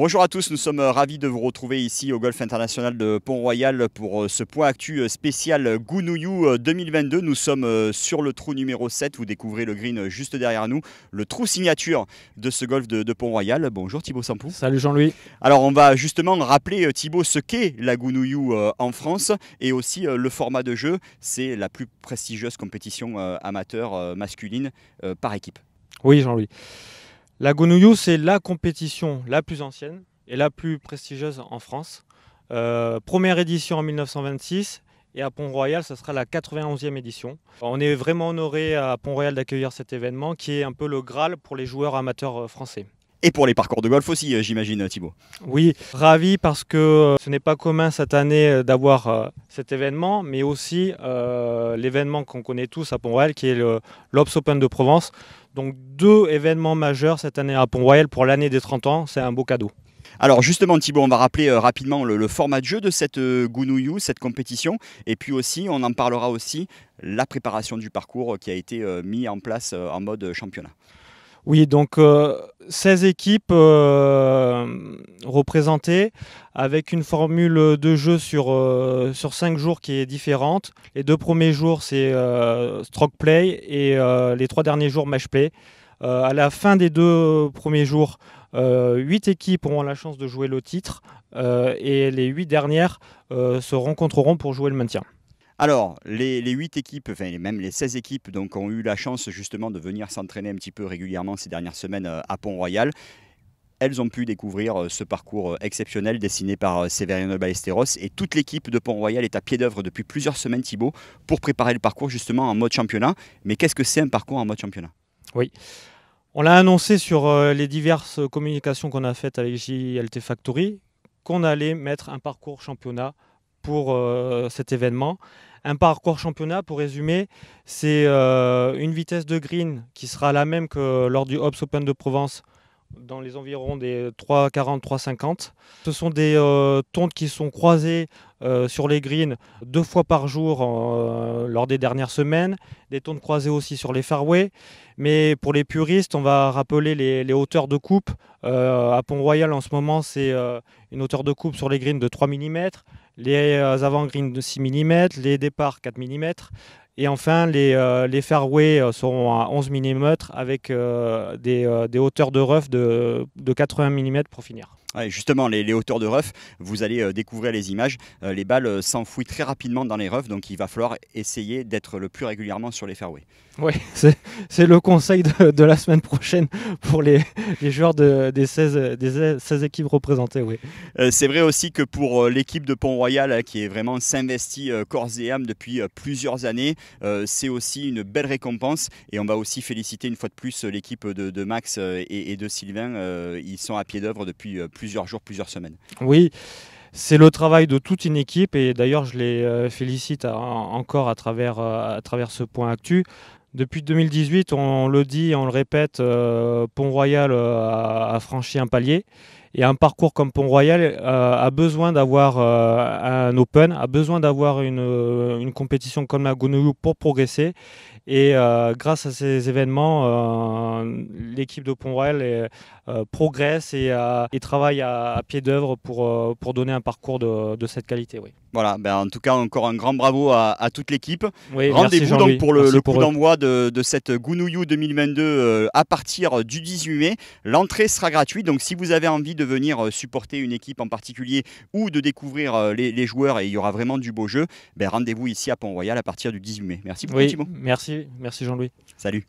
Bonjour à tous, nous sommes ravis de vous retrouver ici au Golf International de Pont-Royal pour ce point actu spécial Gounouillou 2022. Nous sommes sur le trou numéro 7, vous découvrez le green juste derrière nous, le trou signature de ce golf de Pont-Royal. Bonjour Thibaut Sampou. Salut Jean-Louis. Alors on va justement rappeler Thibaut ce qu'est la Gounouillou en France et aussi le format de jeu. C'est la plus prestigieuse compétition amateur masculine par équipe. Oui Jean-Louis. La Gounouillou, c'est la compétition la plus ancienne et la plus prestigieuse en France. Première édition en 1926 et à Pont-Royal, ce sera la 91e édition. On est vraiment honoré à Pont-Royal d'accueillir cet événement qui est un peu le Graal pour les joueurs amateurs français. Et pour les parcours de golf aussi, j'imagine, Thibaut. Oui, ravi parce que ce n'est pas commun cette année d'avoir cet événement, mais aussi l'événement qu'on connaît tous à Pont-Royal qui est l'Obs Open de Provence. Donc deux événements majeurs cette année à Pont-Royal pour l'année des 30 ans, c'est un beau cadeau. Alors justement Thibaut, on va rappeler rapidement le format de jeu de cette Gounouillou, cette compétition. Et puis aussi, on en parlera aussi, la préparation du parcours qui a été mis en place en mode championnat. Oui, donc 16 équipes représentées avec une formule de jeu sur 5 jours qui est différente. Les 2 premiers jours, c'est stroke play et les 3 derniers jours, match play. À la fin des 2 premiers jours, 8 équipes auront la chance de jouer le titre et les 8 dernières se rencontreront pour jouer le maintien. Alors, les 8 équipes, enfin même les 16 équipes donc, ont eu la chance justement de venir s'entraîner un petit peu régulièrement ces dernières semaines à Pont-Royal. Elles ont pu découvrir ce parcours exceptionnel dessiné par Severiano Ballesteros. Et toute l'équipe de Pont-Royal est à pied d'œuvre depuis plusieurs semaines, Thibaut, pour préparer le parcours justement en mode championnat. Mais qu'est-ce que c'est un parcours en mode championnat? Oui, on l'a annoncé sur les diverses communications qu'on a faites avec JLT Factory qu'on allait mettre un parcours championnat pour cet événement. Un parcours championnat, pour résumer, c'est une vitesse de green qui sera la même que lors du Obs Open de Provence, dans les environs des 3,40, 3,50. Ce sont des tontes qui sont croisées sur les greens 2 fois par jour lors des dernières semaines. Des tontes croisées aussi sur les fairways. Mais pour les puristes, on va rappeler les hauteurs de coupe. À Pont-Royal, en ce moment, c'est une hauteur de coupe sur les greens de 3 mm, les avant-greens de 6 mm, les départs 4 mm. Et enfin, les fairways seront à 11 mm avec des hauteurs de rough de 80 mm pour finir. Ouais, justement, les hauteurs de rough, vous allez découvrir les images. Les balles s'enfouissent très rapidement dans les roughs, donc il va falloir essayer d'être le plus régulièrement sur les fairways. Oui, c'est le conseil de la semaine prochaine pour les joueurs des 16 équipes représentées. Oui. C'est vrai aussi que pour l'équipe de Pont-Royal qui est vraiment s'investit corps et âme depuis plusieurs années, c'est aussi une belle récompense. Et on va aussi féliciter une fois de plus l'équipe de Max et de Sylvain. Ils sont à pied d'œuvre depuis plusieurs jours, plusieurs semaines. Oui, c'est le travail de toute une équipe et d'ailleurs je les félicite encore à travers ce point actu. Depuis 2018, on le dit, on le répète, Pont-Royal a franchi un palier. Et un parcours comme Pont-Royal a besoin d'avoir un Open, a besoin d'avoir une compétition comme la Gounouillou pour progresser. Et grâce à ces événements, l'équipe de Pont-Royal progresse et travaille à pied d'œuvre pour donner un parcours de cette qualité. Oui. Voilà, en tout cas, encore un grand bravo à toute l'équipe. Oui, rendez-vous donc pour le coup d'envoi de cette Gounouillou 2022 à partir du 18 mai. L'entrée sera gratuite, donc si vous avez envie de venir supporter une équipe en particulier ou de découvrir les joueurs, et il y aura vraiment du beau jeu, rendez-vous ici à Pont-Royal à partir du 18 mai. Merci beaucoup Thibaut. Merci Jean-Louis. Salut.